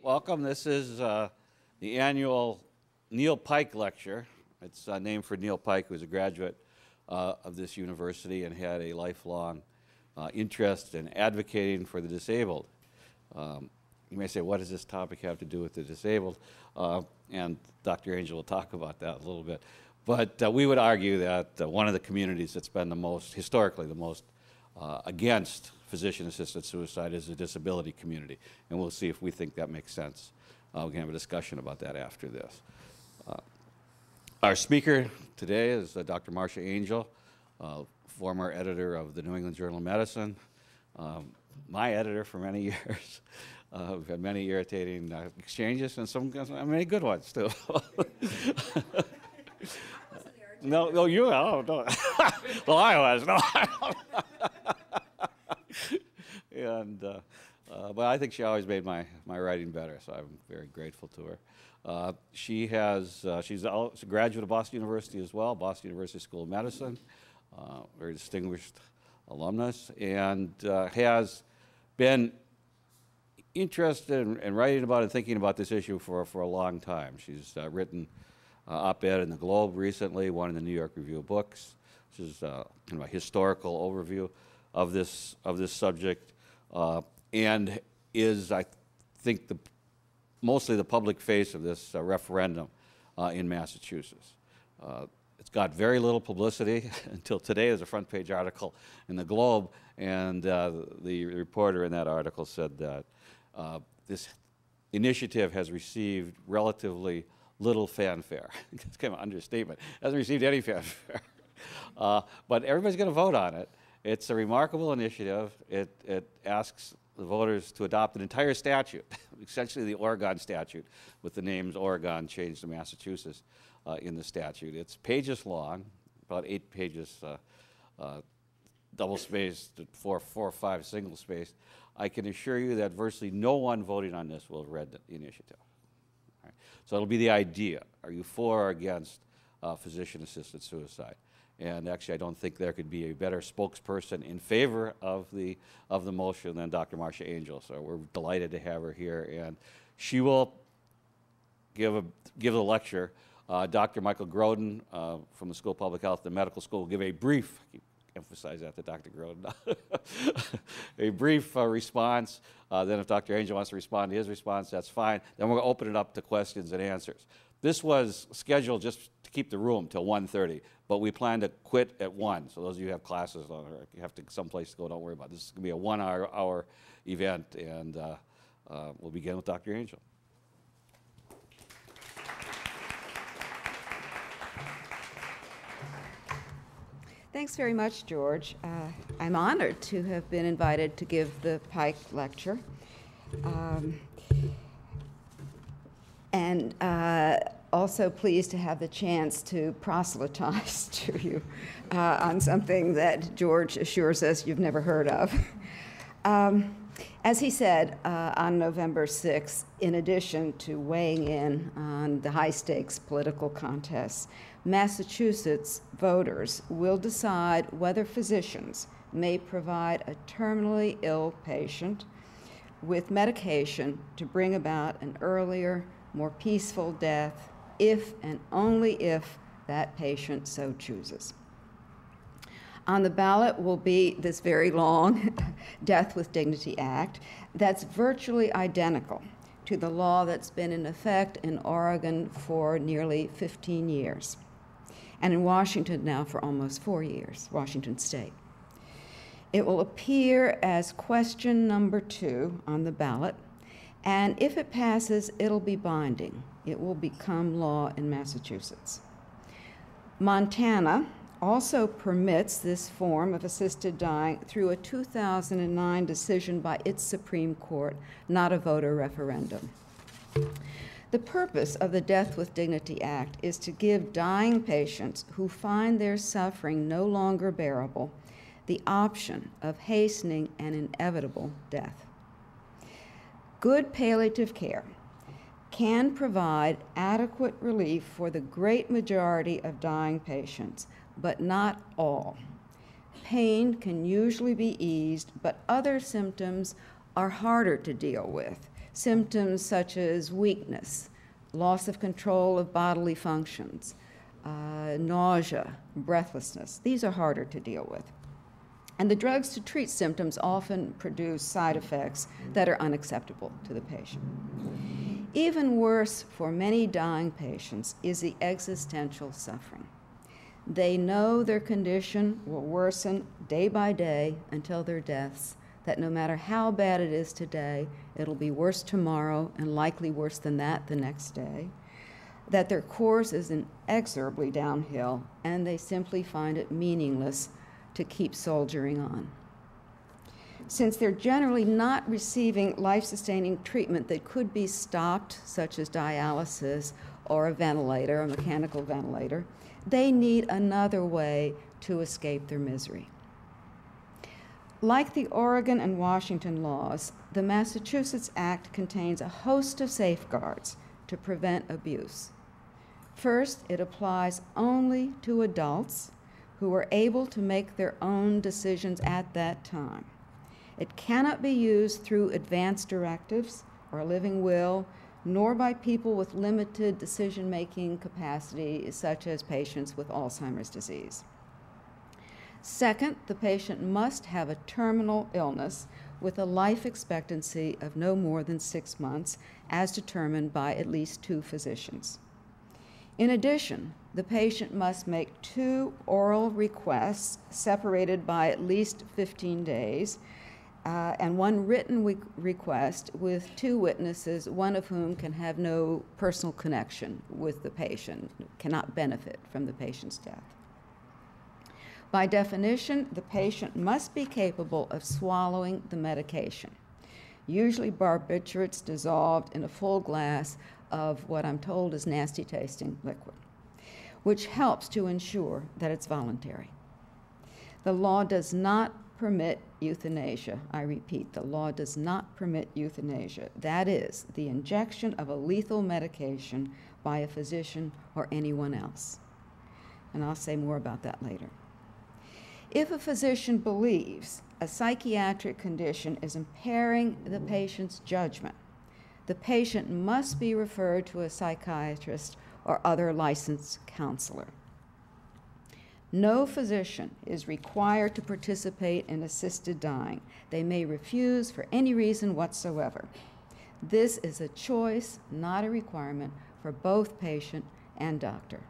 Welcome. This is the annual Neil Pike Lecture. It's named for Neil Pike, who was a graduate of this university and had a lifelong interest in advocating for the disabled. You may say, what does this topic have to do with the disabled? And Dr. Angell will talk about that a little bit. But we would argue that one of the communities that's been the most, historically, the most against physician-assisted suicide is the disability community. And we'll see if we think that makes sense. We can have a discussion about that after this. Our speaker today is Dr. Marcia Angell, former editor of the New England Journal of Medicine, my editor for many years. We've had many irritating exchanges and some many good ones too. No, you. Oh, no. Well, I was. No. And but I think she always made my writing better, so I'm very grateful to her. She's a graduate of Boston University as well, Boston University School of Medicine, very distinguished alumnus, and has been interested in writing about and thinking about this issue for a long time. She's written op-ed in the Globe recently, one in the New York Review of Books, which is kind of a historical overview of this subject, and is, I think, mostly the public face of this referendum in Massachusetts. It's got very little publicity until today. There's a front page article in the Globe, and the reporter in that article said that this initiative has received relatively little fanfare. It's kind of an understatement. It hasn't received any fanfare. But everybody's going to vote on it. It's a remarkable initiative. It asks the voters to adopt an entire statute, essentially the Oregon statute, with the names Oregon changed to Massachusetts in the statute. It's pages long, about 8 pages double-spaced, 4 or 5 single-spaced. I can assure you that virtually no one voting on this will have read the initiative. All right. So it'll be the idea. Are you for or against physician-assisted suicide? And actually, I don't think there could be a better spokesperson in favor of the motion than Dr. Marcia Angell. So we're delighted to have her here, and she will give a lecture. Dr. Michael Groden from the School of Public Health, the medical school, will give a brief. Emphasize that to Dr. Groden. A brief response. Then if Dr. Angell wants to respond to his response, that's fine. Then we're going to open it up to questions and answers. This was scheduled just to keep the room till 1:30, but we plan to quit at 1. So those of you who have classes or you have to someplace to go, don't worry about it. This is going to be a 1-hour event, and we'll begin with Dr. Angell. Thanks very much, George. I'm honored to have been invited to give the Pike Lecture. And also pleased to have the chance to proselytize to you on something that George assures us you've never heard of. As he said on November 6th, in addition to weighing in on the high-stakes political contests, Massachusetts voters will decide whether physicians may provide a terminally ill patient with medication to bring about an earlier, more peaceful death if and only if that patient so chooses. On the ballot will be this very long Death with Dignity Act that's virtually identical to the law that's been in effect in Oregon for nearly 15 years, and in Washington now for almost 4 years, Washington State. It will appear as question number 2 on the ballot, and if it passes, it'll be binding. It will become law in Massachusetts. Montana also permits this form of assisted dying through a 2009 decision by its Supreme Court, not a voter referendum. The purpose of the Death with Dignity Act is to give dying patients who find their suffering no longer bearable the option of hastening an inevitable death. Good palliative care can provide adequate relief for the great majority of dying patients, but not all. Pain can usually be eased, but other symptoms are harder to deal with, Symptoms such as weakness, loss of control of bodily functions, nausea, breathlessness, these are harder to deal with. And the drugs to treat symptoms often produce side effects that are unacceptable to the patient. Even worse for many dying patients is the existential suffering. They know their condition will worsen day by day until their deaths, that no matter how bad it is today, it'll be worse tomorrow and likely worse than that the next day, that their course is inexorably downhill, and they simply find it meaningless to keep soldiering on. Since they're generally not receiving life-sustaining treatment that could be stopped, such as dialysis or a ventilator, a mechanical ventilator, they need another way to escape their misery. Like the Oregon and Washington laws, the Massachusetts Act contains a host of safeguards to prevent abuse. First, it applies only to adults who are able to make their own decisions at that time. It cannot be used through advance directives or a living will, nor by people with limited decision-making capacity, such as patients with Alzheimer's disease. Second, the patient must have a terminal illness with a life expectancy of no more than 6 months, as determined by at least 2 physicians. In addition, the patient must make 2 oral requests separated by at least 15 days, and 1 written request with 2 witnesses, one of whom can have no personal connection with the patient, cannot benefit from the patient's death. By definition, the patient must be capable of swallowing the medication, usually barbiturates dissolved in a full glass of what I'm told is nasty-tasting liquid, which helps to ensure that it's voluntary. The law does not permit euthanasia. I repeat, the law does not permit euthanasia. That is, the injection of a lethal medication by a physician or anyone else. And I'll say more about that later. If a physician believes a psychiatric condition is impairing the patient's judgment, the patient must be referred to a psychiatrist or other licensed counselor. No physician is required to participate in assisted dying. They may refuse for any reason whatsoever. This is a choice, not a requirement, for both patient and doctor.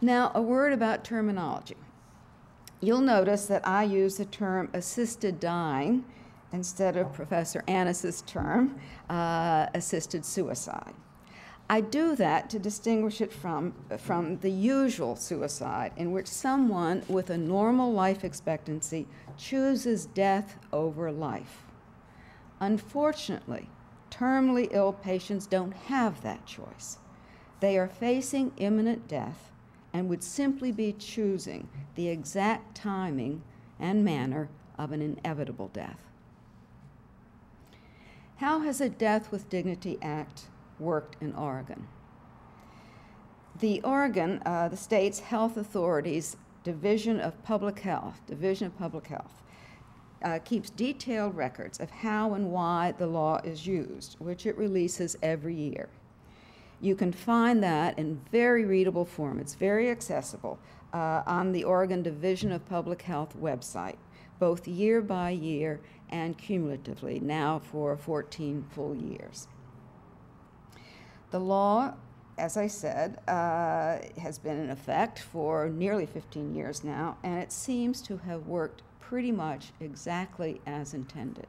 Now, a word about terminology. You'll notice that I use the term assisted dying instead of Professor Annis's term, assisted suicide. I do that to distinguish it from the usual suicide, in which someone with a normal life expectancy chooses death over life. Unfortunately, terminally ill patients don't have that choice. They are facing imminent death and would simply be choosing the exact timing and manner of an inevitable death. How has a Death with Dignity Act worked in Oregon? The state's health authorities Division of Public Health, keeps detailed records of how and why the law is used, which it releases every year. You can find that in very readable form. It's very accessible on the Oregon Division of Public Health website, both year by year and cumulatively, now for 14 full years. The law, as I said, has been in effect for nearly 15 years now, and it seems to have worked pretty much exactly as intended.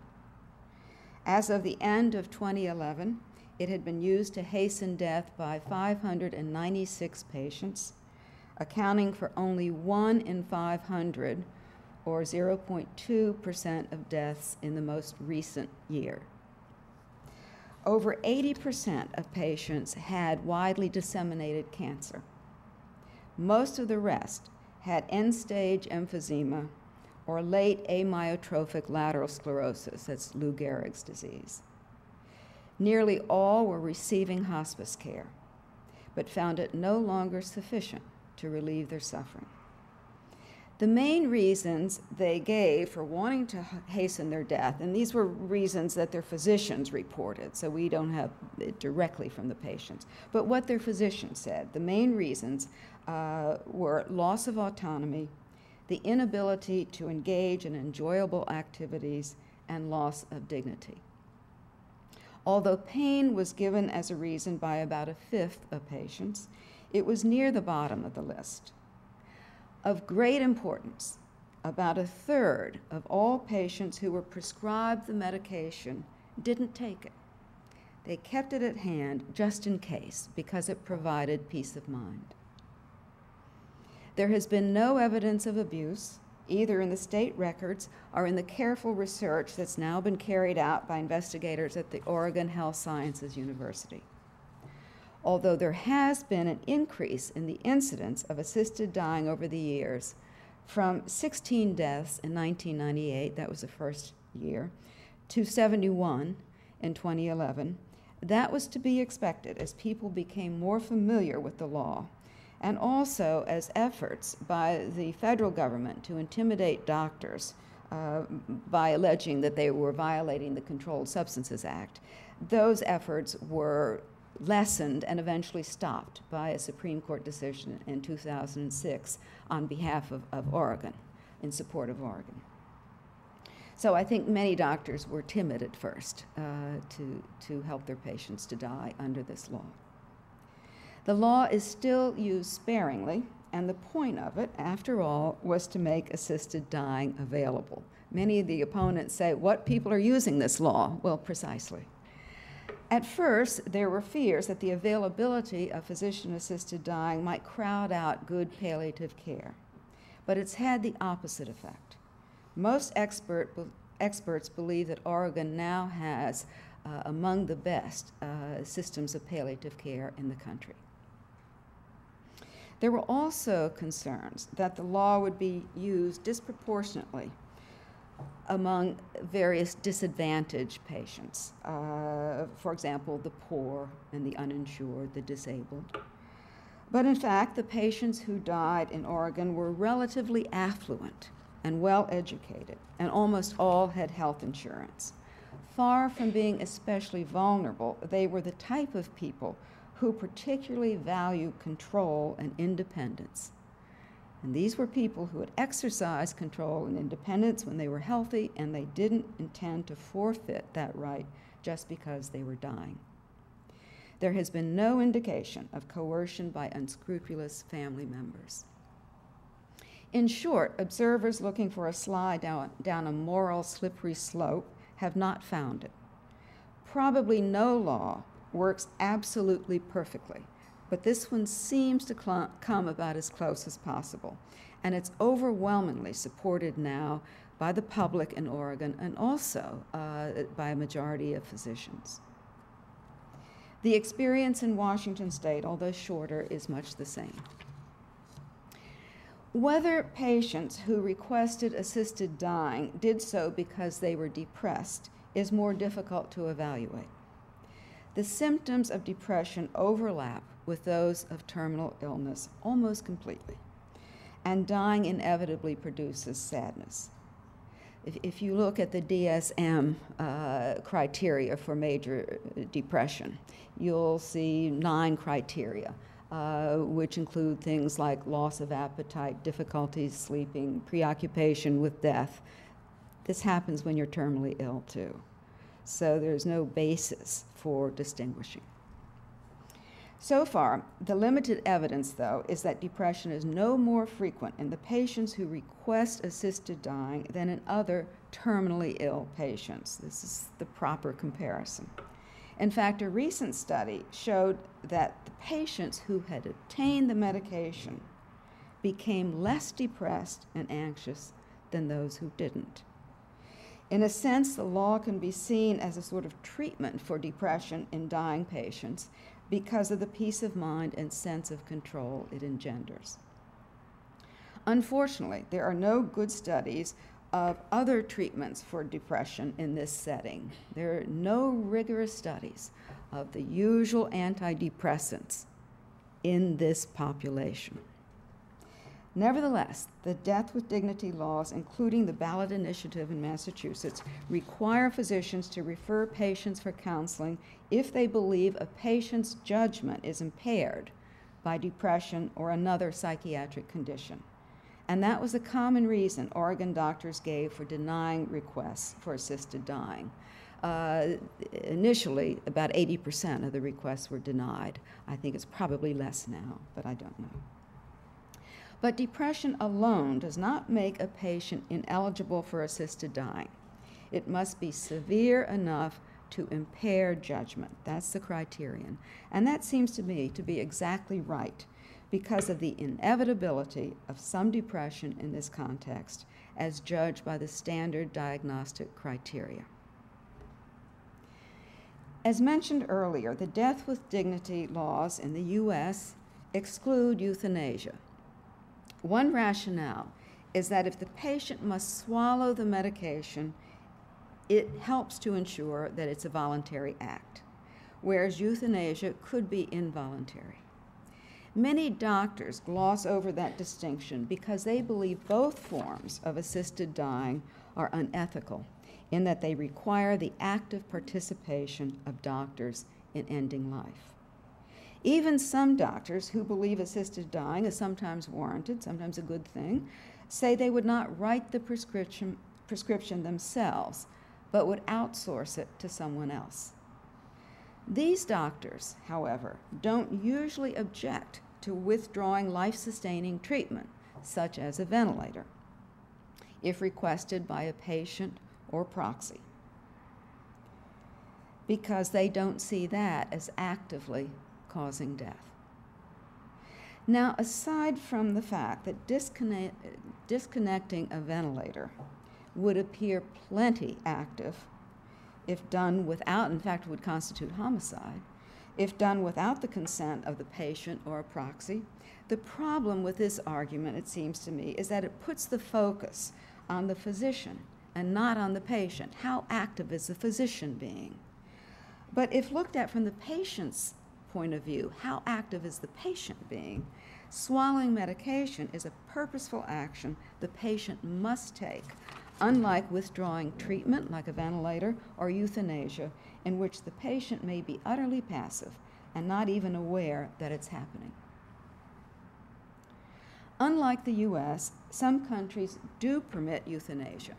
As of the end of 2011, it had been used to hasten death by 596 patients, accounting for only 1 in 500, or 0.2% of deaths in the most recent year. Over 80% of patients had widely disseminated cancer. Most of the rest had end-stage emphysema or late amyotrophic lateral sclerosis, that's Lou Gehrig's disease. Nearly all were receiving hospice care, but found it no longer sufficient to relieve their suffering. The main reasons they gave for wanting to hasten their death, and these were reasons that their physicians reported, so we don't have it directly from the patients, but what their physicians said, the main reasons were loss of autonomy, the inability to engage in enjoyable activities, and loss of dignity. Although pain was given as a reason by about a fifth of patients, it was near the bottom of the list. Of great importance, about a third of all patients who were prescribed the medication didn't take it. They kept it at hand just in case, because it provided peace of mind. There has been no evidence of abuse, either in the state records or in the careful research that's now been carried out by investigators at the Oregon Health Sciences University. Although there has been an increase in the incidence of assisted dying over the years, from 16 deaths in 1998, that was the first year, to 71 in 2011, that was to be expected as people became more familiar with the law, and also as efforts by the federal government to intimidate doctors by alleging that they were violating the Controlled Substances Act. Those efforts were lessened and eventually stopped by a Supreme Court decision in 2006 on behalf of Oregon, in support of Oregon. So I think many doctors were timid at first to help their patients to die under this law. The law is still used sparingly, and the point of it, after all, was to make assisted dying available. Many of the opponents say, what people are using this law? Well, precisely. At first, there were fears that the availability of physician-assisted dying might crowd out good palliative care, but it's had the opposite effect. Most experts believe that Oregon now has among the best systems of palliative care in the country. There were also concerns that the law would be used disproportionately among various disadvantaged patients, for example, the poor and the uninsured, the disabled. But in fact, the patients who died in Oregon were relatively affluent and well-educated, and almost all had health insurance. Far from being especially vulnerable, they were the type of people who particularly value control and independence. And these were people who had exercised control and independence when they were healthy, and they didn't intend to forfeit that right just because they were dying. There has been no indication of coercion by unscrupulous family members. In short, observers looking for a slide down a moral slippery slope have not found it. Probably no law works absolutely perfectly, but this one seems to come about as close as possible, and it's overwhelmingly supported now by the public in Oregon and also by a majority of physicians. The experience in Washington State, although shorter, is much the same. Whether patients who requested assisted dying did so because they were depressed is more difficult to evaluate. The symptoms of depression overlap with those of terminal illness almost completely, and dying inevitably produces sadness. If you look at the DSM criteria for major depression, you'll see 9 criteria, which include things like loss of appetite, difficulties sleeping, preoccupation with death. This happens when you're terminally ill too. So there's no basis for distinguishing. So far, the limited evidence, though, is that depression is no more frequent in the patients who request assisted dying than in other terminally ill patients. This is the proper comparison. In fact, a recent study showed that the patients who had obtained the medication became less depressed and anxious than those who didn't. In a sense, the law can be seen as a sort of treatment for depression in dying patients because of the peace of mind and sense of control it engenders. Unfortunately, there are no good studies of other treatments for depression in this setting. There are no rigorous studies of the usual antidepressants in this population. Nevertheless, the death with dignity laws, including the ballot initiative in Massachusetts, require physicians to refer patients for counseling if they believe a patient's judgment is impaired by depression or another psychiatric condition. And that was a common reason Oregon doctors gave for denying requests for assisted dying. Initially, about 80% of the requests were denied. I think it's probably less now, but I don't know. But depression alone does not make a patient ineligible for assisted dying. It must be severe enough to impair judgment. That's the criterion. And that seems to me to be exactly right because of the inevitability of some depression in this context as judged by the standard diagnostic criteria. As mentioned earlier, the death with dignity laws in the U.S. exclude euthanasia. One rationale is that if the patient must swallow the medication, it helps to ensure that it's a voluntary act, whereas euthanasia could be involuntary. Many doctors gloss over that distinction because they believe both forms of assisted dying are unethical in that they require the active participation of doctors in ending life. Even some doctors who believe assisted dying is sometimes warranted, sometimes a good thing, say they would not write the prescription themselves, but would outsource it to someone else. These doctors, however, don't usually object to withdrawing life-sustaining treatment, such as a ventilator, if requested by a patient or proxy, because they don't see that as actively causing death. Now, aside from the fact that disconnecting a ventilator would appear plenty active if done without, in fact, would constitute homicide, if done without the consent of the patient or a proxy, the problem with this argument, it seems to me, is that it puts the focus on the physician and not on the patient. How active is the physician being? But if looked at from the patient's point of view, how active is the patient being? Swallowing medication is a purposeful action the patient must take, unlike withdrawing treatment like a ventilator or euthanasia, in which the patient may be utterly passive and not even aware that it's happening. Unlike the US, some countries do permit euthanasia.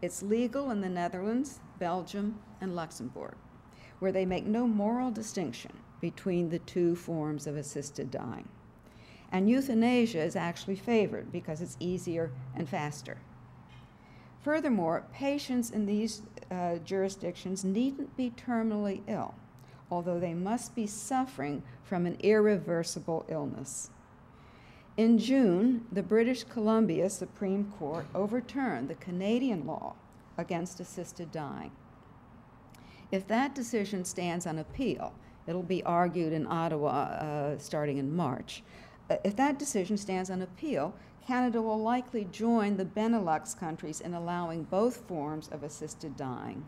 It's legal in the Netherlands, Belgium, and Luxembourg, where they make no moral distinction between the two forms of assisted dying. And euthanasia is actually favored because it's easier and faster. Furthermore, patients in these jurisdictions needn't be terminally ill, although they must be suffering from an irreversible illness. In June, the British Columbia Supreme Court overturned the Canadian law against assisted dying. If that decision stands on appeal, it'll be argued in Ottawa starting in March. If that decision stands on appeal, Canada will likely join the Benelux countries in allowing both forms of assisted dying,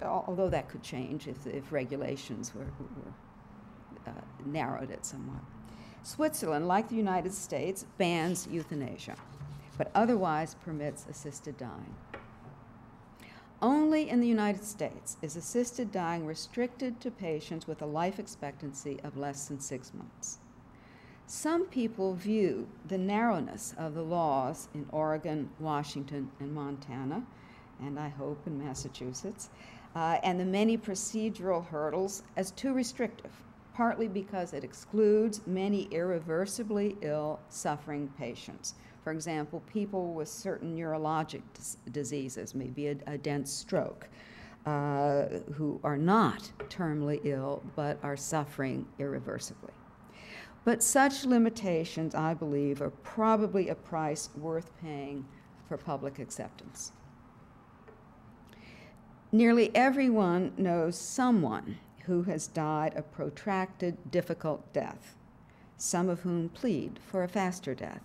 although that could change if regulations were narrowed it somewhat. Switzerland, like the United States, bans euthanasia, but otherwise permits assisted dying. Only in the United States is assisted dying restricted to patients with a life expectancy of less than 6 months. Some people view the narrowness of the laws in Oregon, Washington, and Montana, and I hope in Massachusetts, and the many procedural hurdles as too restrictive, partly because it excludes many irreversibly ill, suffering patients. For example, people with certain neurologic diseases, maybe a dense stroke, who are not terminally ill but are suffering irreversibly. But such limitations, I believe, are probably a price worth paying for public acceptance. Nearly everyone knows someone who has died a protracted, difficult death, some of whom plead for a faster death.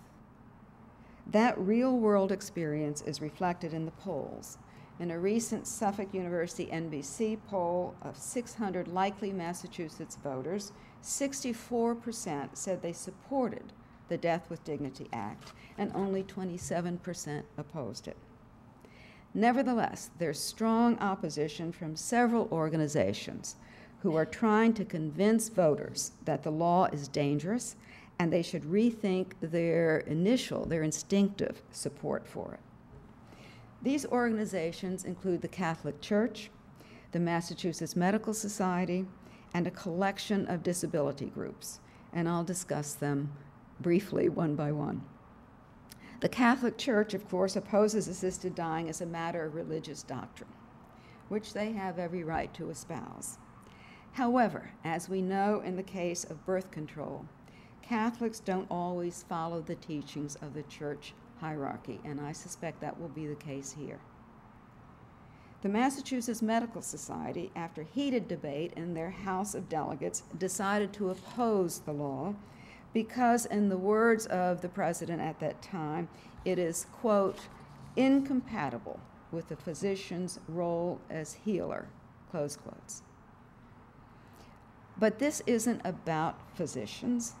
That real-world experience is reflected in the polls. In a recent Suffolk University NBC poll of 600 likely Massachusetts voters, 64% said they supported the the Death with Dignity Act, and only 27% opposed it. Nevertheless, there's strong opposition from several organizations who are trying to convince voters that the law is dangerous and they should rethink their instinctive support for it. These organizations include the Catholic Church, the Massachusetts Medical Society, and a collection of disability groups, and I'll discuss them briefly one by one. The Catholic Church, of course, opposes assisted dying as a matter of religious doctrine, which they have every right to espouse. However, as we know in the case of birth control, Catholics don't always follow the teachings of the church hierarchy, and I suspect that will be the case here. The Massachusetts Medical Society, after heated debate in their House of Delegates, decided to oppose the law because, in the words of the president at that time, it is, quote, incompatible with the physician's role as healer, close quotes. But this isn't about physicians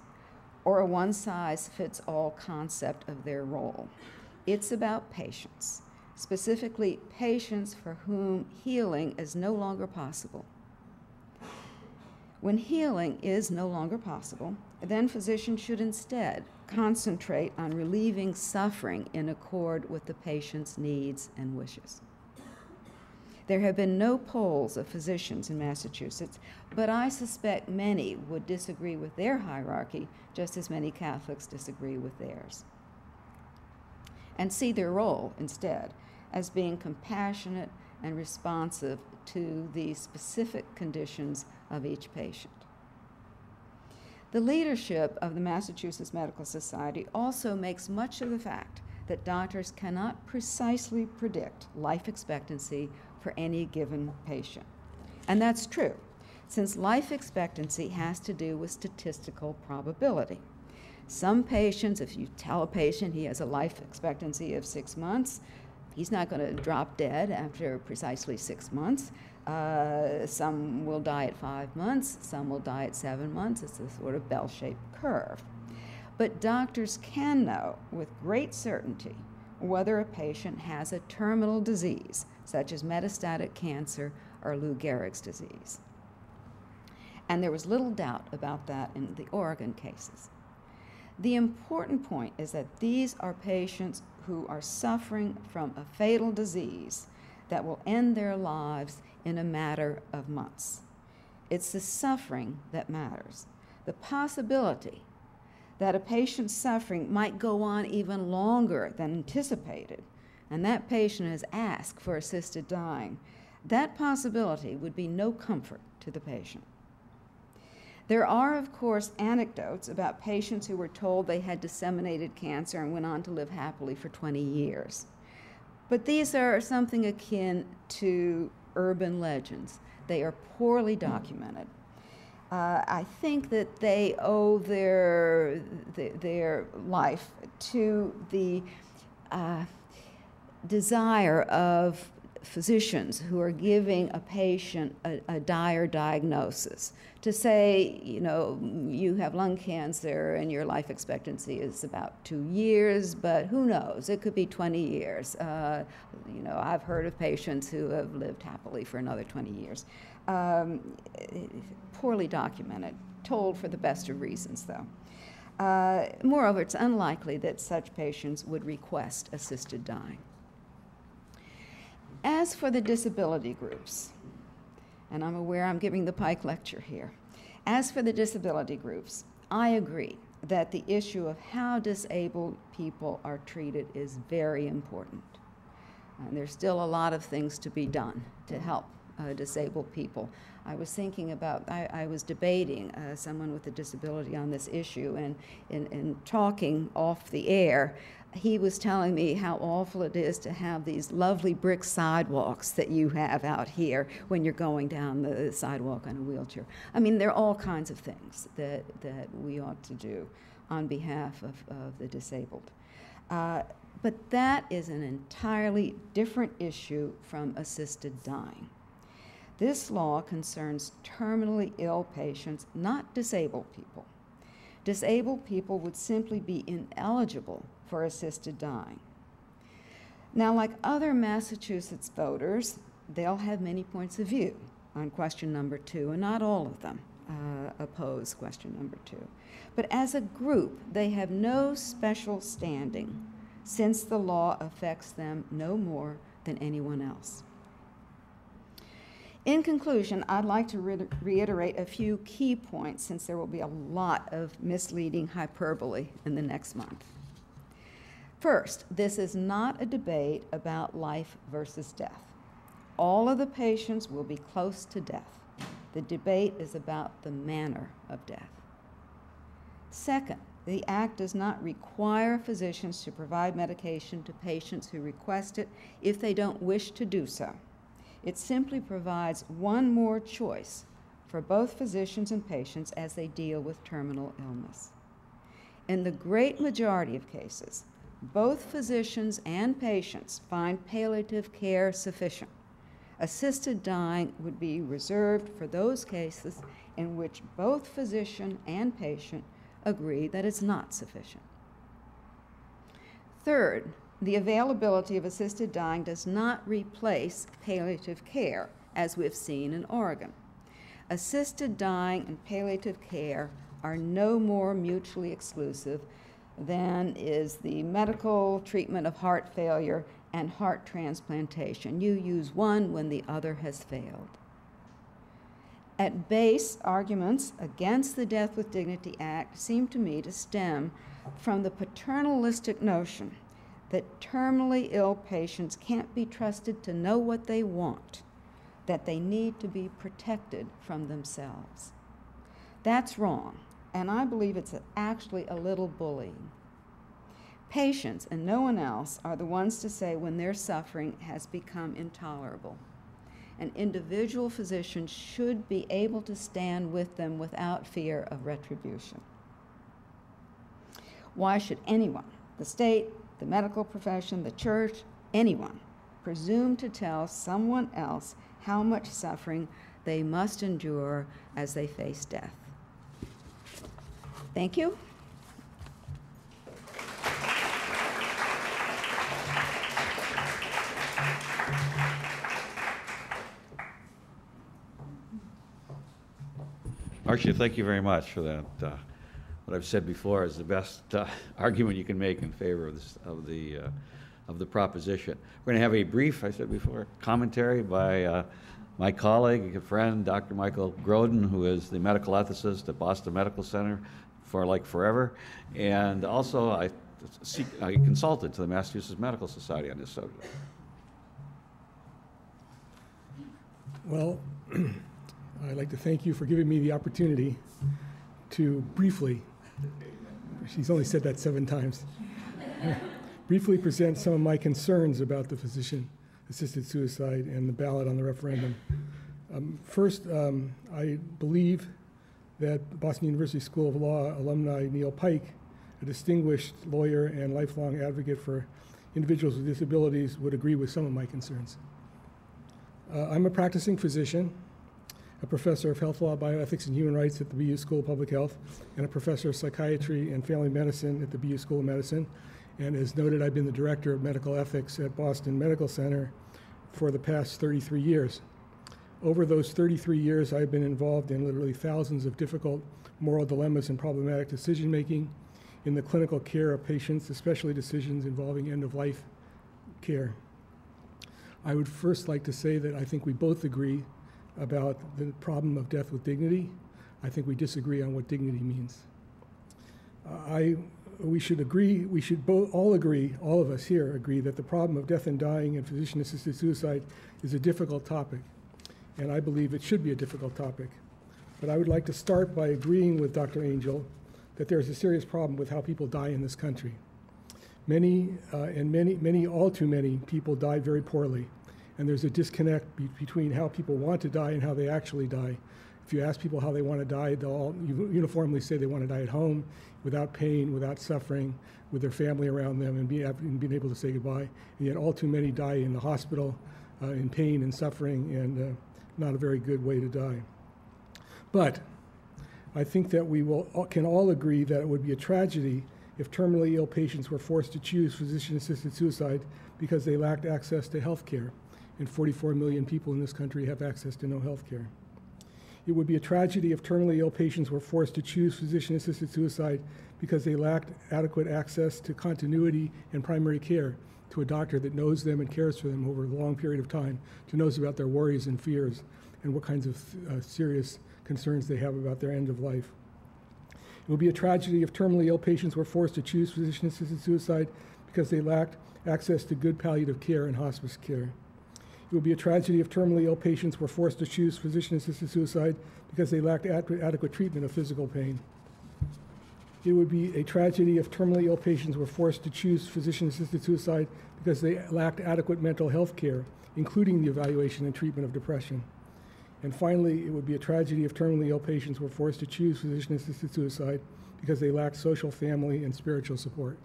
or a one-size-fits-all concept of their role. It's about patients, specifically patients for whom healing is no longer possible. When healing is no longer possible, then physicians should instead concentrate on relieving suffering in accord with the patient's needs and wishes. There have been no polls of physicians in Massachusetts, but I suspect many would disagree with their hierarchy just as many Catholics disagree with theirs, and see their role instead as being compassionate and responsive to the specific conditions of each patient. The leadership of the Massachusetts Medical Society also makes much of the fact that doctors cannot precisely predict life expectancy for any given patient. And that's true, since life expectancy has to do with statistical probability. Some patients, if you tell a patient he has a life expectancy of 6 months, he's not going to drop dead after precisely 6 months. Some will die at 5 months, some will die at 7 months. It's a sort of bell-shaped curve. But doctors can know with great certainty whether a patient has a terminal disease, such as metastatic cancer or Lou Gehrig's disease. And there was little doubt about that in the Oregon cases. The important point is that these are patients who are suffering from a fatal disease that will end their lives in a matter of months. It's the suffering that matters. The possibility that a patient's suffering might go on even longer than anticipated, and that patient has asked for assisted dying, that possibility would be no comfort to the patient. There are, of course, anecdotes about patients who were told they had disseminated cancer and went on to live happily for 20 years. But these are something akin to urban legends. They are poorly documented. I think that they owe their life to the desire of physicians who are giving a patient a dire diagnosis to say, you know, you have lung cancer and your life expectancy is about 2 years, but who knows, it could be 20 years. You know, I've heard of patients who have lived happily for another 20 years. Poorly documented, told for the best of reasons, though. Moreover, it's unlikely that such patients would request assisted dying. As for the disability groups, and I'm aware I'm giving the Pike lecture here. As for the disability groups, I agree that the issue of how disabled people are treated is very important. And there's still a lot of things to be done to help disabled people. I was thinking about, I was debating someone with a disability on this issue, and in talking off the air, he was telling me how awful it is to have these lovely brick sidewalks that you have out here when you're going down the sidewalk on a wheelchair. I mean, there are all kinds of things that we ought to do on behalf of the disabled. But that is an entirely different issue from assisted dying. This law concerns terminally ill patients, not disabled people. disabled people would simply be ineligible for assisted dying. Now, like other Massachusetts voters, they'll have many points of view on question number 2, and not all of them oppose question number 2. But as a group, they have no special standing, since the law affects them no more than anyone else. In conclusion, I'd like to reiterate a few key points, since there will be a lot of misleading hyperbole in the next month. First, this is not a debate about life versus death. All of the patients will be close to death. The debate is about the manner of death. Second, the Act does not require physicians to provide medication to patients who request it if they don't wish to do so. It simply provides one more choice for both physicians and patients as they deal with terminal illness. In the great majority of cases, both physicians and patients find palliative care sufficient. Assisted dying would be reserved for those cases in which both physician and patient agree that it's not sufficient. Third, the availability of assisted dying does not replace palliative care, as we've seen in Oregon. Assisted dying and palliative care are no more mutually exclusive than is the medical treatment of heart failure and heart transplantation. You use one when the other has failed. At base, arguments against the Death with Dignity Act seem to me to stem from the paternalistic notion that terminally ill patients can't be trusted to know what they want, that they need to be protected from themselves. That's wrong, and I believe it's actually a little bullying. Patients and no one else are the ones to say when their suffering has become intolerable. An individual physician should be able to stand with them without fear of retribution. Why should anyone, the state, the medical profession, the church, anyone, presume to tell someone else how much suffering they must endure as they face death? Thank you. Marcia, thank you very much for that. What I've said before is the best argument you can make in favor of the proposition. We're going to have a brief, I said before, commentary by my colleague and friend, Dr. Michael Groden, who is the medical ethicist at Boston Medical Center for like forever, and also I consulted to the Massachusetts Medical Society on this subject. Well, I'd like to thank you for giving me the opportunity to briefly, she's only said that 7 times, briefly present some of my concerns about the physician-assisted suicide and the ballot on the referendum. First, I believe that Boston University School of Law alumni Neil Pike, a distinguished lawyer and lifelong advocate for individuals with disabilities, would agree with some of my concerns. I'm a practicing physician, a professor of health law, bioethics, and human rights at the BU School of Public Health, and a professor of psychiatry and family medicine at the BU School of Medicine. And as noted, I've been the director of medical ethics at Boston Medical Center for the past 33 years. Over those 33 years, I've been involved in literally thousands of difficult moral dilemmas and problematic decision-making in the clinical care of patients, especially decisions involving end-of-life care. I would first like to say that I think we both agree about the problem of death with dignity. I think we disagree on what dignity means. We should all agree, all of us here agree, that the problem of death and dying and physician-assisted suicide is a difficult topic, and I believe it should be a difficult topic. But I would like to start by agreeing with Dr. Angell that there is a serious problem with how people die in this country. Many, all too many people die very poorly, and there's a disconnect between how people want to die and how they actually die. If you ask people how they want to die, they'll all uniformly say they want to die at home, without pain, without suffering, with their family around them, and being able to say goodbye. And yet all too many die in the hospital, in pain and suffering, and not a very good way to die. But I think that we can all agree that it would be a tragedy if terminally ill patients were forced to choose physician-assisted suicide because they lacked access to health care, and 44 million people in this country have access to no health care. It would be a tragedy if terminally ill patients were forced to choose physician-assisted suicide because they lacked adequate access to continuity and primary care, to a doctor that knows them and cares for them over a long period of time, to knows about their worries and fears and what kinds of serious concerns they have about their end of life. It would be a tragedy if terminally ill patients were forced to choose physician-assisted suicide because they lacked access to good palliative care and hospice care. It would be a tragedy if terminally ill patients were forced to choose physician-assisted suicide because they lacked adequate treatment of physical pain. It would be a tragedy if terminally ill patients were forced to choose physician-assisted suicide because they lacked adequate mental health care, including the evaluation and treatment of depression. And finally, it would be a tragedy if terminally ill patients were forced to choose physician-assisted suicide because they lacked social, family, and spiritual support.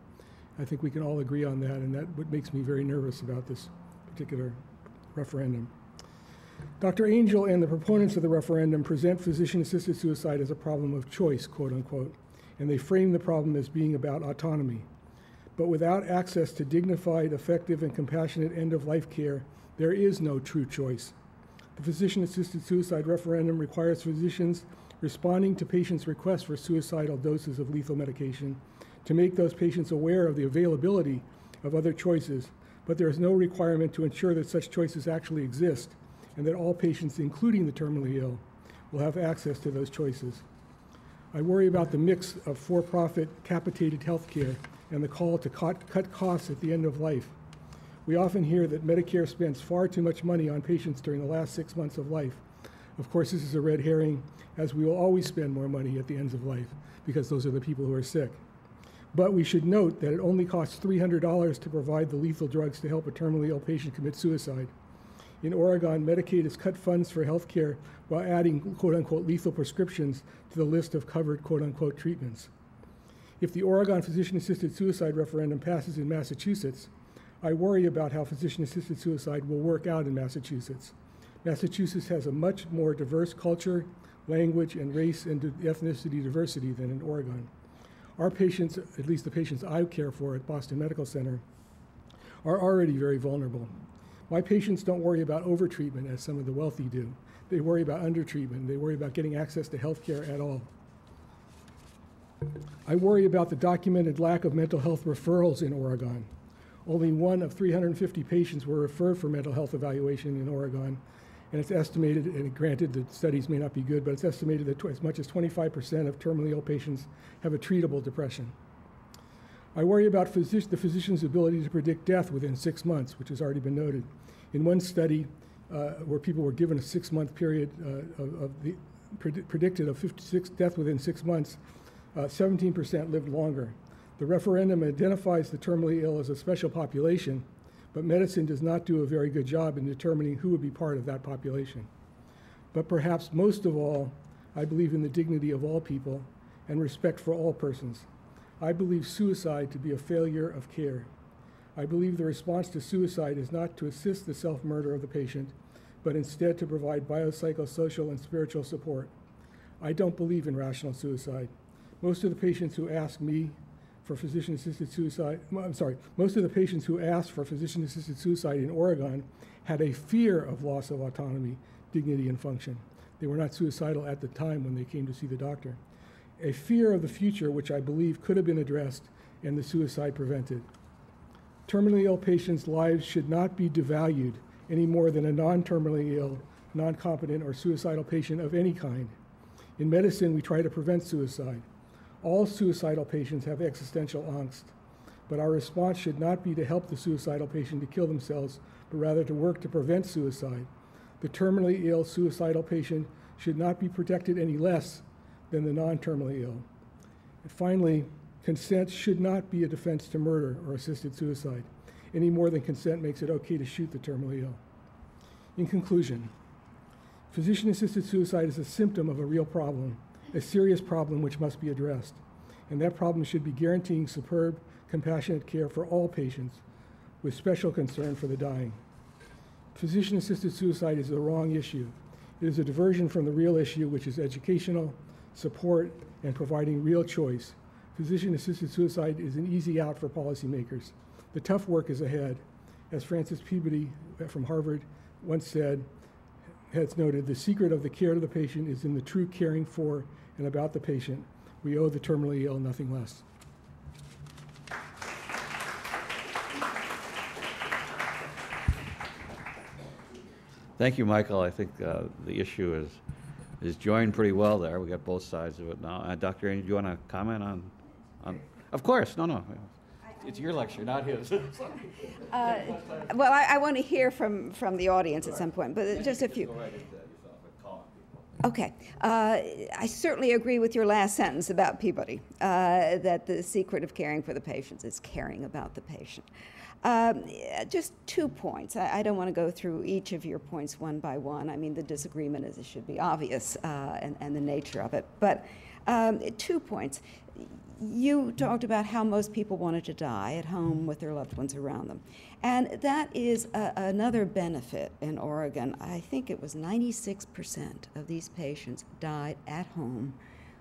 I think we can all agree on that, and that's what makes me very nervous about this particular referendum. Dr. Angell and the proponents of the referendum present physician-assisted suicide as a problem of choice, quote unquote, and they frame the problem as being about autonomy. But without access to dignified, effective, and compassionate end-of-life care, there is no true choice. The physician-assisted suicide referendum requires physicians responding to patients' requests for suicidal doses of lethal medication to make those patients aware of the availability of other choices, but there is no requirement to ensure that such choices actually exist and that all patients, including the terminally ill, will have access to those choices. I worry about the mix of for-profit capitated health care and the call to cut costs at the end of life. We often hear that Medicare spends far too much money on patients during the last 6 months of life. Of course, this is a red herring, as we will always spend more money at the ends of life, because those are the people who are sick. But we should note that it only costs $300 to provide the lethal drugs to help a terminally ill patient commit suicide. In Oregon, Medicaid has cut funds for health care while adding quote-unquote lethal prescriptions to the list of covered quote-unquote treatments. If the Oregon physician-assisted suicide referendum passes in Massachusetts, I worry about how physician-assisted suicide will work out in Massachusetts. Massachusetts has a much more diverse culture, language, and race and ethnicity diversity than in Oregon. Our patients, at least the patients I care for at Boston Medical Center, are already very vulnerable. My patients don't worry about overtreatment as some of the wealthy do. They worry about undertreatment. They worry about getting access to health care at all. I worry about the documented lack of mental health referrals in Oregon. Only 1 of 350 patients were referred for mental health evaluation in Oregon, and it's estimated, and granted the studies may not be good, but it's estimated that as much as 25% of terminally ill patients have a treatable depression. I worry about the physician's ability to predict death within 6 months, which has already been noted. In one study where people were given a 6-month period predicted of death within 6 months, 17% lived longer. The referendum identifies the terminally ill as a special population, but medicine does not do a very good job in determining who would be part of that population. But perhaps most of all, I believe in the dignity of all people and respect for all persons. I believe suicide to be a failure of care. I believe the response to suicide is not to assist the self-murder of the patient, but instead to provide biopsychosocial and spiritual support. I don't believe in rational suicide. Most of the patients who ask me for physician-assisted suicide, most of the patients who asked for physician-assisted suicide in Oregon had a fear of loss of autonomy, dignity, and function. They were not suicidal at the time when they came to see the doctor. A fear of the future, which I believe could have been addressed and the suicide prevented. Terminally ill patients' lives should not be devalued any more than a non-terminally ill, non-competent, or suicidal patient of any kind. In medicine, we try to prevent suicide. All suicidal patients have existential angst, but our response should not be to help the suicidal patient to kill themselves, but rather to work to prevent suicide. The terminally ill suicidal patient should not be protected any less than the non-terminally ill. And finally, consent should not be a defense to murder or assisted suicide, any more than consent makes it okay to shoot the terminally ill. In conclusion, physician-assisted suicide is a symptom of a real problem, a serious problem which must be addressed. And that problem should be guaranteeing superb, compassionate care for all patients with special concern for the dying. Physician-assisted suicide is the wrong issue. It is a diversion from the real issue, which is educational, support, and providing real choice. Physician-assisted suicide is an easy out for policymakers. The tough work is ahead. As Francis Peabody from Harvard once said, has noted, the secret of the care to the patient is in the true caring for and about the patient. We owe the terminally ill nothing less. Thank you, Michael. I think the issue is joined pretty well there. We got both sides of it now. Dr. Angell, do you want to comment on? Of course. No. It's your lecture, not his. Well, I want to hear from the audience at some point, but just a few. Go right into yourself and call on people. Okay. I certainly agree with your last sentence about Peabody, that the secret of caring for the patients is caring about the patient. Just 2 points. I don't want to go through each of your points one by one. I mean, the disagreement is, it should be obvious, and the nature of it. But 2 points. You talked about how most people wanted to die at home with their loved ones around them. And that is another benefit in Oregon. I think it was 96% of these patients died at home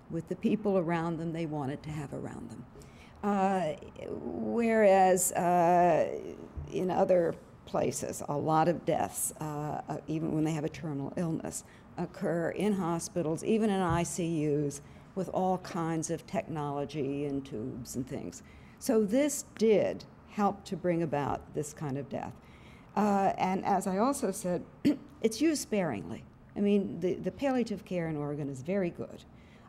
with the people around them they wanted to have around them. Whereas in other places, a lot of deaths, even when they have a terminal illness, occur in hospitals, even in ICUs, with all kinds of technology and tubes and things. So this did help to bring about this kind of death. And as I also said, it's used sparingly. I mean, the palliative care in Oregon is very good.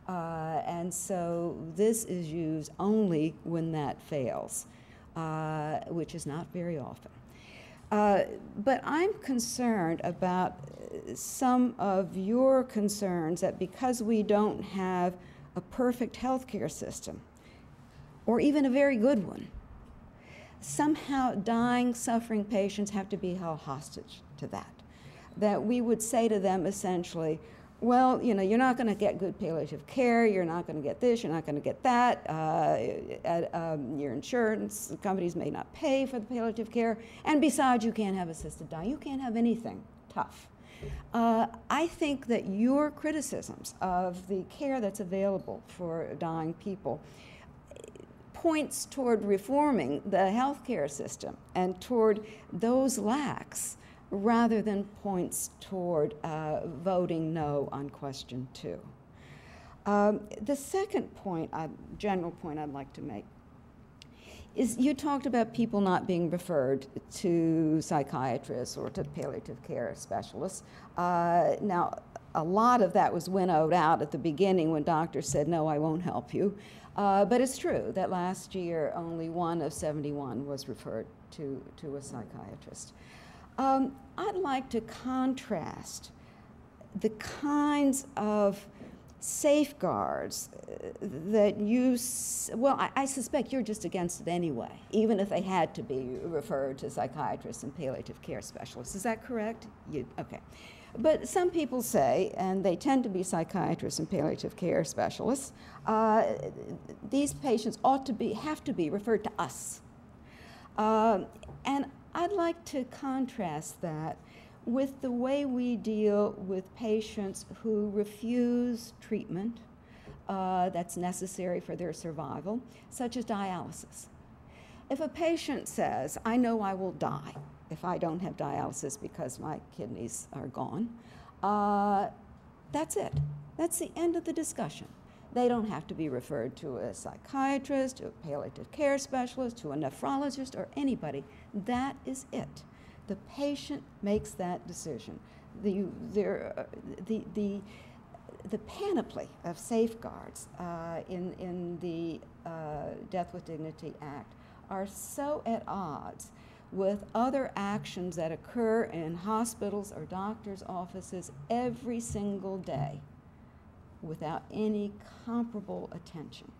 And so this is used only when that fails, which is not very often. But I'm concerned about some of your concerns that because we don't have a perfect healthcare system, or even a very good one, somehow dying, suffering patients have to be held hostage to that. That we would say to them essentially, well, you know, you're not going to get good palliative care, you're not going to get this, you're not going to get that, your insurance companies may not pay for the palliative care, and besides, you can't have assisted dying, you can't have anything tough. I think that your criticisms of the care that's available for dying people points toward reforming the healthcare system and toward those lacks, rather than points toward voting no on question 2. The second point, general point I'd like to make, is you talked about people not being referred to psychiatrists or to palliative care specialists. Now, a lot of that was winnowed out at the beginning when doctors said, no, I won't help you. But it's true that last year only 1 of 71 was referred to a psychiatrist. I'd like to contrast the kinds of safeguards that you, well, I suspect you're just against it anyway, even if they had to be referred to psychiatrists and palliative care specialists. Is that correct? Okay. But some people say, and they tend to be psychiatrists and palliative care specialists, these patients have to be referred to us. And I'd like to contrast that with the way we deal with patients who refuse treatment that's necessary for their survival, such as dialysis. If a patient says, I know I will die if I don't have dialysis because my kidneys are gone, that's it. That's the end of the discussion. They don't have to be referred to a psychiatrist, to a palliative care specialist, to a nephrologist, or anybody. That is it. The patient makes that decision. The panoply of safeguards in the Death with Dignity Act are so at odds with other actions that occur in hospitals or doctors' offices every single day without any comparable attention.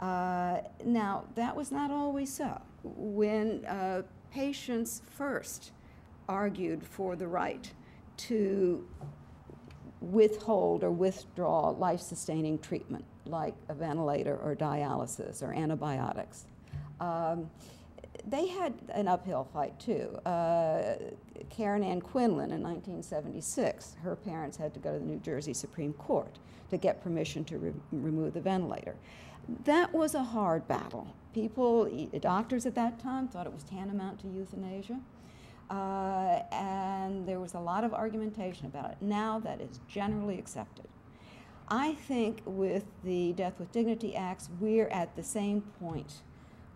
Now, that was not always so. When patients first argued for the right to withhold or withdraw life-sustaining treatment, like a ventilator or dialysis or antibiotics, they had an uphill fight too. Karen Ann Quinlan in 1976, her parents had to go to the New Jersey Supreme Court to get permission to remove the ventilator. That was a hard battle. Doctors at that time thought it was tantamount to euthanasia. And there was a lot of argumentation about it. Now that is generally accepted. I think with the Death with Dignity Acts, we're at the same point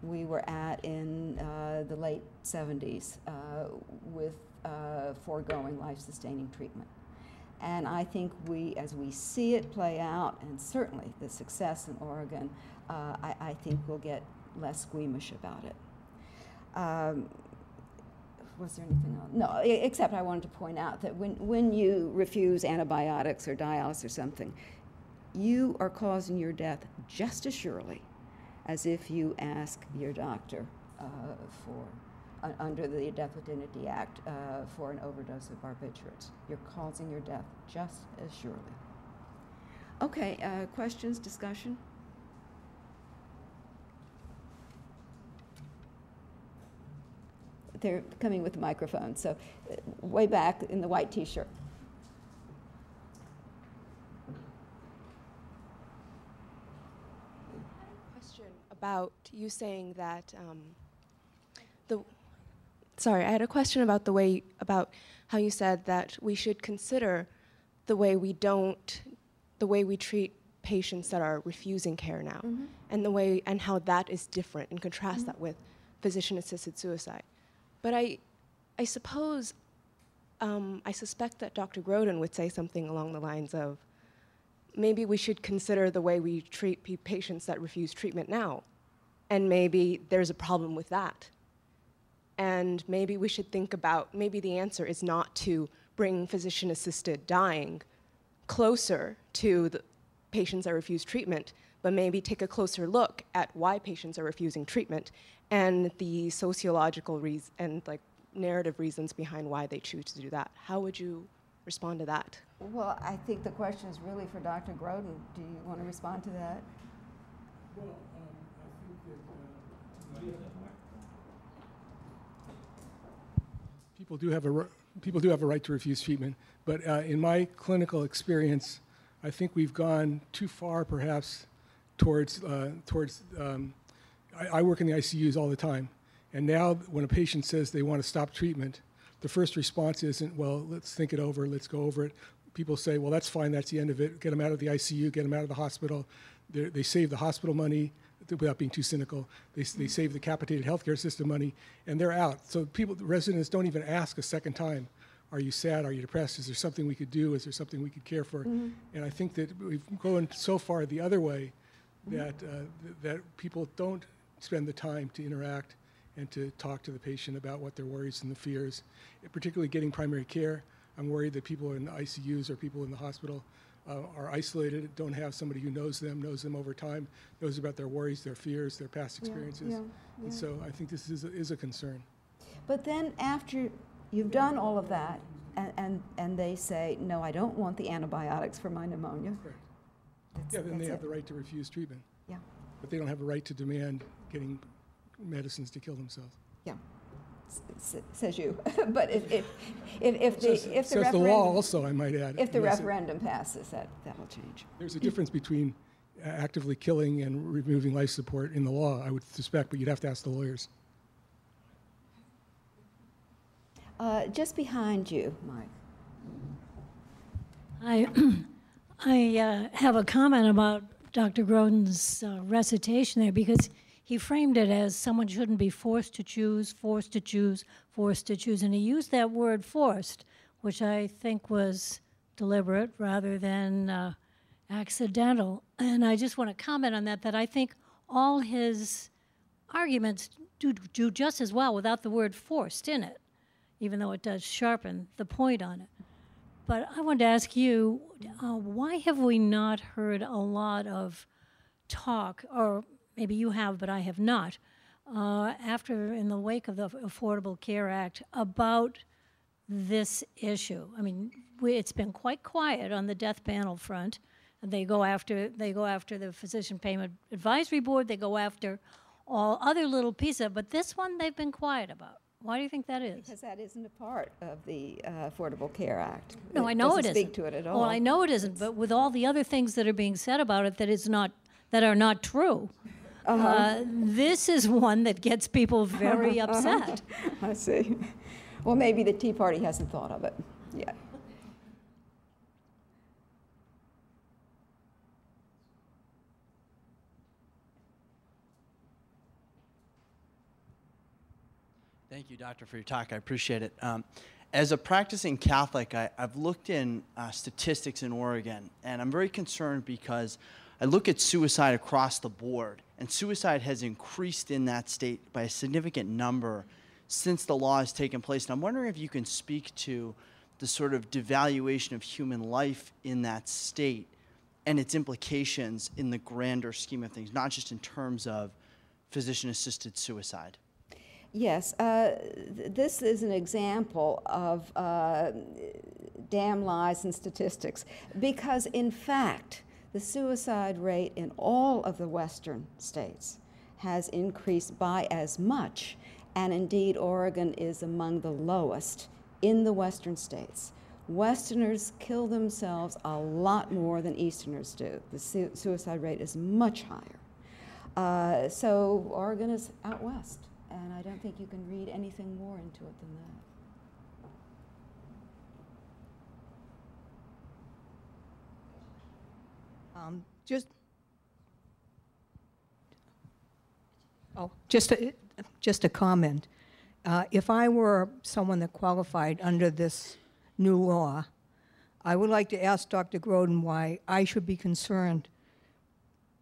we were at in the late 70s with foregoing life-sustaining treatment. And I think as we see it play out, and certainly the success in Oregon, I think we'll get less squeamish about it. Was there anything else? No, except I wanted to point out that when you refuse antibiotics or dialysis or something, you are causing your death just as surely as if you ask your doctor under the Death with Dignity Act for an overdose of barbiturates. You're causing your death just as surely. Okay, questions, discussion? They're coming with the microphone, so way back in the white t-shirt. Question about you saying that I had a question about how you said that we should consider the way we treat patients that are refusing care now, mm-hmm. and how that is different, and contrast mm-hmm. that with physician-assisted suicide. But I suppose, I suspect that Dr. Grodin would say something along the lines of, maybe we should consider the way we treat patients that refuse treatment now, and maybe there's a problem with that. And maybe we should think about, maybe the answer is not to bring physician-assisted dying closer to the patients that refuse treatment, but maybe take a closer look at why patients are refusing treatment and the sociological and narrative reasons behind why they choose to do that. How would you respond to that? Well, I think the question is really for Dr. Grodin. Do you want to respond to that? Well, I think that people do have a right to refuse treatment, but in my clinical experience, I think we've gone too far, perhaps, towards. I work in the ICUs all the time, and now when a patient says they want to stop treatment, the first response isn't, well, let's think it over, let's go over it. People say, well, that's fine, that's the end of it. Get them out of the ICU, get them out of the hospital. They save the hospital money, without being too cynical. They save the capitated healthcare system money, and they're out. So residents don't even ask a second time, are you sad, are you depressed, is there something we could do, is there something we could care for? Mm-hmm. And I think that we've gone so far the other way that, that people don't spend the time to interact and to talk to the patient about what their worries and the fears, particularly getting primary care. I'm worried that people in ICUs or people in the hospital are isolated, don't have somebody who knows them over time, knows about their worries, their fears, their past experiences. Yeah. And so I think this is a concern. But then after you've done all of that, and they say, no, I don't want the antibiotics for my pneumonia. Correct. Then they have the right to refuse treatment. Yeah. But they don't have a right to demand getting medicines to kill themselves. Yeah. Says you. But if the says the law also, I might add. If the referendum passes, that will change. There's a difference between actively killing and removing life support in the law, I would suspect, but you'd have to ask the lawyers. Just behind you, I Mike. have a comment about Dr. Grodin's recitation there, because he framed it as someone shouldn't be forced to choose, forced to choose, forced to choose. And he used that word forced, which I think was deliberate rather than accidental. And I just want to comment on that I think all his arguments do just as well without the word forced in it, even though it does sharpen the point on it. But I wanted to ask you, why have we not heard a lot of talk, or maybe you have, but I have not, in the wake of the Affordable Care Act, about this issue? I mean, it's been quite quiet on the death panel front. And they go after the Physician Payment Advisory Board. They go after all other little pieces. But this one they've been quiet about. Why do you think that is? Because that isn't a part of the Affordable Care Act. No, I know it doesn't isn't. speak to it at all. Well, I know it isn't, but with all the other things that are being said about it that are not true, this is one that gets people very upset. I see. Well, maybe the Tea Party hasn't thought of it yet. Thank you, Doctor, for your talk. I appreciate it. As a practicing Catholic, I've looked in statistics in Oregon, and I'm very concerned because I look at suicide across the board, and suicide has increased in that state by a significant number since the law has taken place. And I'm wondering if you can speak to the sort of devaluation of human life in that state and its implications in the grander scheme of things, not just in terms of physician-assisted suicide. Yes, this is an example of damn lies and statistics, because in fact, the suicide rate in all of the Western states has increased by as much, and indeed Oregon is among the lowest in the Western states. Westerners kill themselves a lot more than Easterners do. The suicide rate is much higher. So Oregon is out west. And I don't think you can read anything more into it than that. Just a comment. If I were someone that qualified under this new law, I would like to ask Dr. Groden why I should be concerned,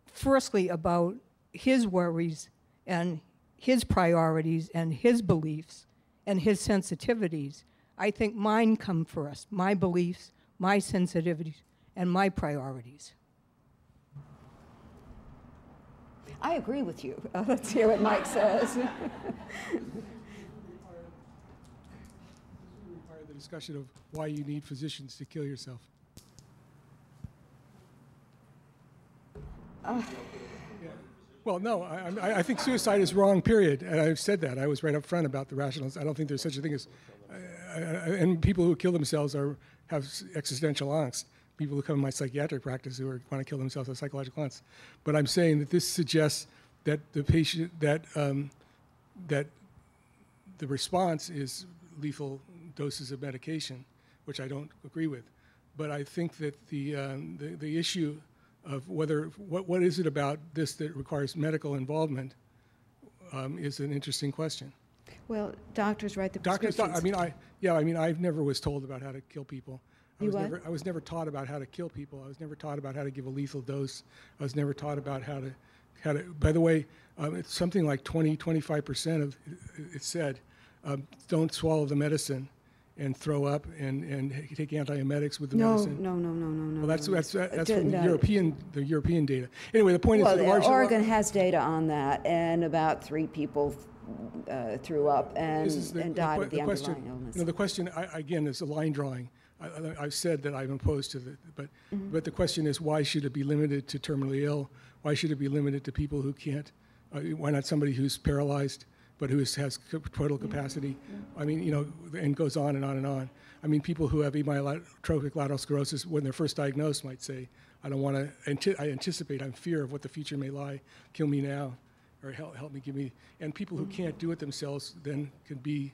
firstly, about his worries and his priorities and his beliefs and his sensitivities. I think mine come first, my beliefs, my sensitivities, and my priorities. I agree with you. Let's hear what Mike says. Require the discussion of why you need physicians to kill yourself. Well, no, I think suicide is wrong, period. And I've said that. I was right up front about the rationals. I don't think there's such a thing as, and people who kill themselves have existential angst. People who come in my psychiatric practice who want to kill themselves have psychological angst. But I'm saying that this suggests that the patient, that the response is lethal doses of medication, which I don't agree with. But I think that the issue of what is it about this that requires medical involvement is an interesting question. Well, doctors write the Doctors, prescriptions. I never was told about how to kill people. I was never taught about how to kill people. I was never taught about how to give a lethal dose. I was never taught about how to. By the way, it's something like 25% of it said don't swallow the medicine and throw up and take antiemetics with the medicine. No. Well, that's from the European data. Anyway, the point is that Oregon has data on that, and about 3 people threw up and died of the underlying illness. The question again is a line drawing. I've said that I'm opposed to it, but the question is, why should it be limited to terminally ill? Why should it be limited to people who can't? Why not somebody who's paralyzed but who has total capacity? I mean, and goes on and on and on. I mean, people who have amyotrophic lateral sclerosis, when they're first diagnosed, might say, I don't want to, I anticipate, I'm fear of what the future may lie, kill me now, or help me, give me. And people who can't do it themselves then can be,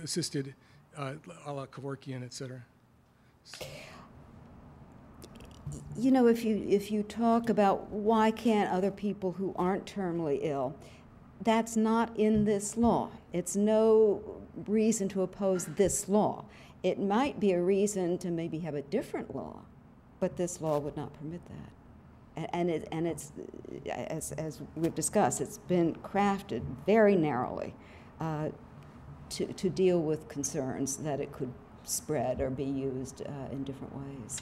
assisted, a la Kevorkian, et cetera. If you talk about why can't other people who aren't terminally ill, that's not in this law. It's no reason to oppose this law. It might be a reason to maybe have a different law, but this law would not permit that. And it's as we've discussed, it's been crafted very narrowly to deal with concerns that it could spread or be used in different ways.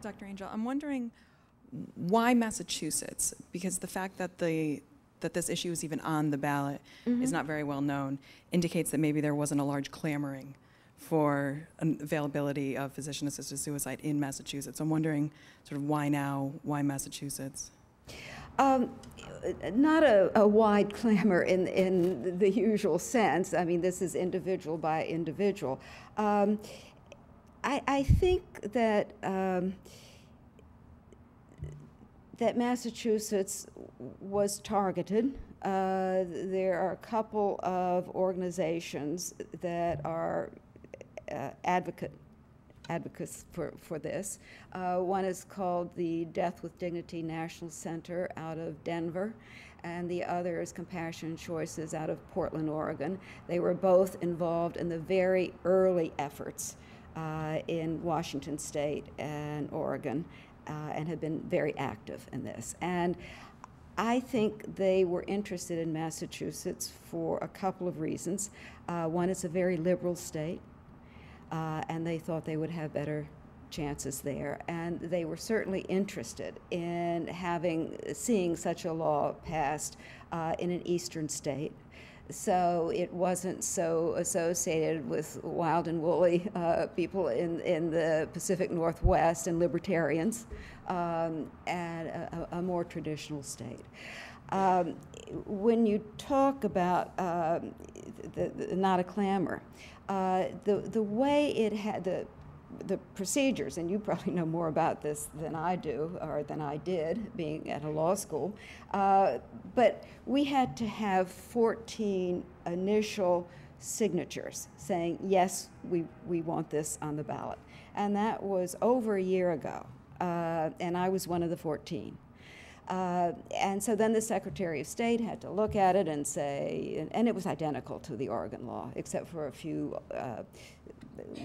Dr. Angell, I'm wondering why Massachusetts? Because the fact that this issue is even on the ballot is not very well known, indicates that maybe there wasn't a large clamoring for availability of physician-assisted suicide in Massachusetts. I'm wondering sort of why now, why Massachusetts? Not a wide clamor in the usual sense. I mean, this is individual by individual. I think that that Massachusetts was targeted. There are a couple of organizations that are advocates for this. One is called the Death with Dignity National Center out of Denver, and the other is Compassion Choices out of Portland, Oregon. They were both involved in the very early efforts in Washington State and Oregon, and have been very active in this. And I think they were interested in Massachusetts for a couple of reasons. One, it's a very liberal state, and they thought they would have better chances there. And they were certainly interested in seeing such a law passed in an eastern state. So it wasn't so associated with wild and woolly people in the Pacific Northwest and libertarians, and a more traditional state. When you talk about not a clamor, the way it had the procedures, and you probably know more about this than I do, or than I did, being at a law school, but we had to have 14 initial signatures saying, yes, we want this on the ballot. And that was over a year ago, and I was one of the 14. And so then the Secretary of State had to look at it and say, and it was identical to the Oregon law, except for a few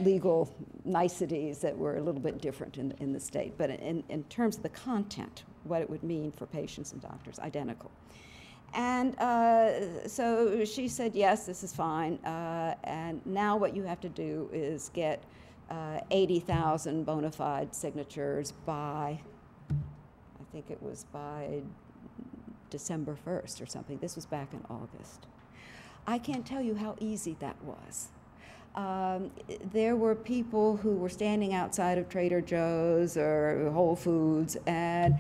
legal niceties that were a little bit different in the state. But in terms of the content, what it would mean for patients and doctors, identical. And so she said, yes, this is fine. And now what you have to do is get 80,000 bona fide signatures by, I think it was by December 1st or something. This was back in August. I can't tell you how easy that was. There were people who were standing outside of Trader Joe's or Whole Foods, and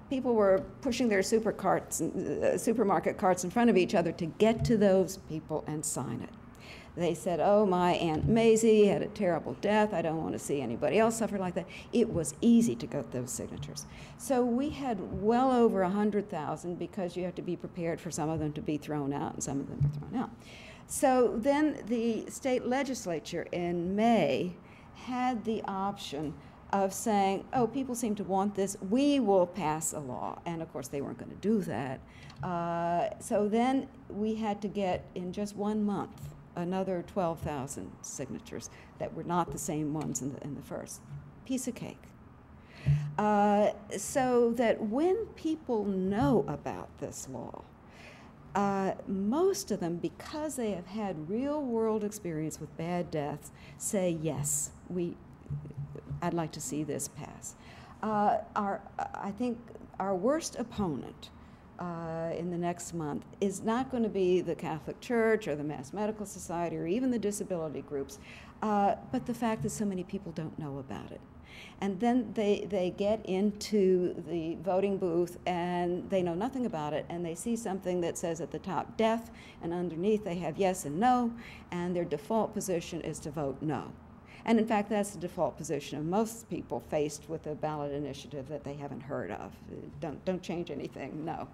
people were pushing their supermarket carts in front of each other to get to those people and sign it. They said, oh, my Aunt Maisie had a terrible death. I don't want to see anybody else suffer like that. It was easy to get those signatures. So we had well over 100,000 because you have to be prepared for some of them to be thrown out, and some of them were thrown out. So then the state legislature in May had the option of saying, oh, people seem to want this, we will pass a law. And of course they weren't going to do that. So then we had to get, in just 1 month, another 12,000 signatures that were not the same ones in the first. Piece of cake. So that when people know about this law, most of them, because they have had real-world experience with bad deaths, say, yes, I'd like to see this pass. I think our worst opponent in the next month is not going to be the Catholic Church or the Mass Medical Society or even the disability groups, but the fact that so many people don't know about it. And then they get into the voting booth and they know nothing about it, and they see something that says at the top death, and underneath they have yes and no, and their default position is to vote no. And in fact, that's the default position of most people faced with a ballot initiative that they haven't heard of. Don't change anything, no.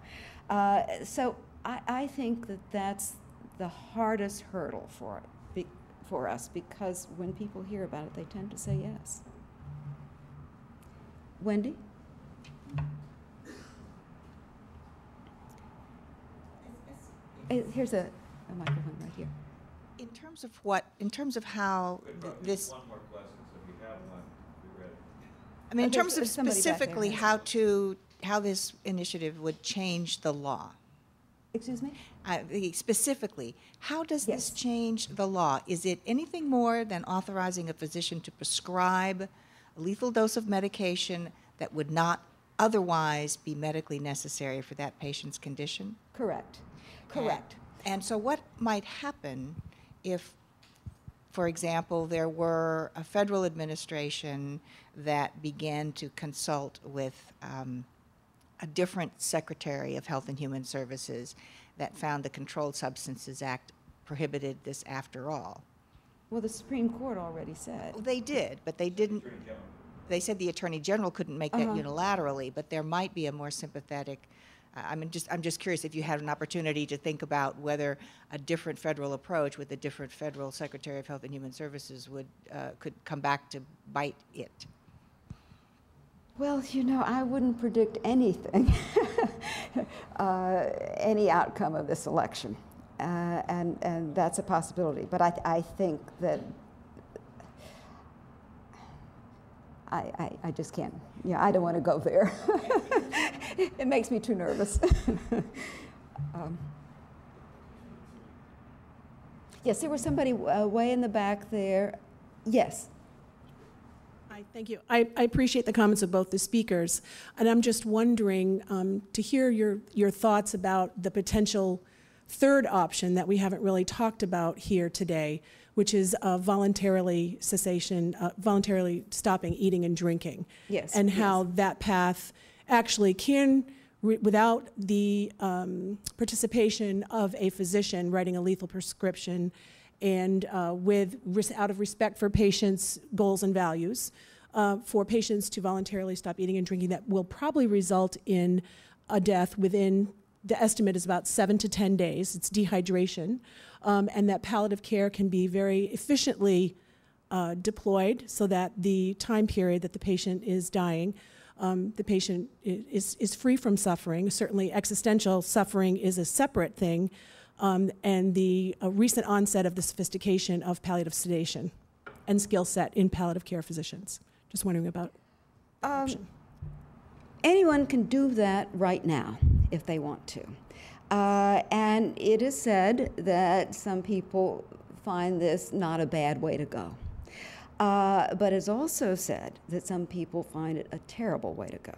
So I think that that's the hardest hurdle for us, because when people hear about it, they tend to say yes. Wendy? Here's a microphone right here. In terms of how this. One more question, so if you have one, be ready. I mean, in terms of there's somebody back there. specifically how this initiative would change the law. Excuse me? Specifically, how does Yes. this change the law? Is it anything more than authorizing a physician to prescribe a lethal dose of medication that would not otherwise be medically necessary for that patient's condition? Correct. Correct. And so what might happen if For example, there were a federal administration that began to consult with a different Secretary of Health and Human Services that found the Controlled Substances Act prohibited this after all. Well, the Supreme Court already said. Well, they did, but they didn't. They said the Attorney General couldn't make that unilaterally, but there might be a more sympathetic. I'm just curious if you had an opportunity to think about whether a different federal approach with a different federal Secretary of Health and Human Services could come back to bite it. Well, you know, I wouldn't predict anything, any outcome of this election, and that's a possibility. But I think that I just can't. Yeah, I don't want to go there. It makes me too nervous. Yes, there was somebody way in the back there. Yes. Hi, thank you. I appreciate the comments of both the speakers, and I'm just wondering to hear your thoughts about the potential third option that we haven't really talked about here today, which is voluntarily cessation, voluntarily stopping eating and drinking. Yes. And how that path actually can, without the participation of a physician writing a lethal prescription and out of respect for patients' goals and values, for patients to voluntarily stop eating and drinking, that will probably result in a death within, the estimate is about 7 to 10 days. It's dehydration. And that palliative care can be very efficiently deployed so that the time period that the patient is dying, the patient is free from suffering. Certainly existential suffering is a separate thing, and the recent onset of the sophistication of palliative sedation and skill set in palliative care physicians. Just wondering about option. Anyone can do that right now if they want to. And it is said that some people find this not a bad way to go. But it's also said that some people find it a terrible way to go.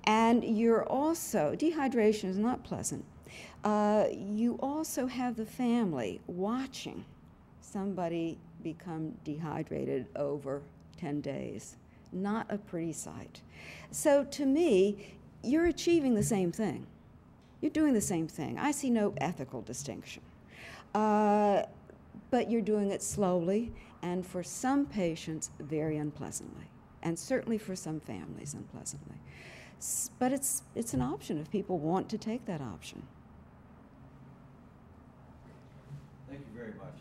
And you're also, dehydration is not pleasant. You also have the family watching somebody become dehydrated over 10 days. Not a pretty sight. So to me, you're achieving the same thing. You're doing the same thing. I see no ethical distinction. But you're doing it slowly, and for some patients, very unpleasantly, and certainly for some families, unpleasantly. But it's an option if people want to take that option. Thank you very much.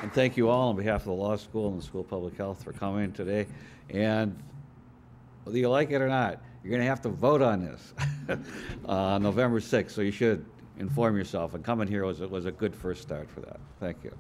And thank you all on behalf of the law school and the School of Public Health for coming today. And whether you like it or not, you're going to have to vote on this on November 6th, so you should inform yourself. And coming here was a good first start for that. Thank you.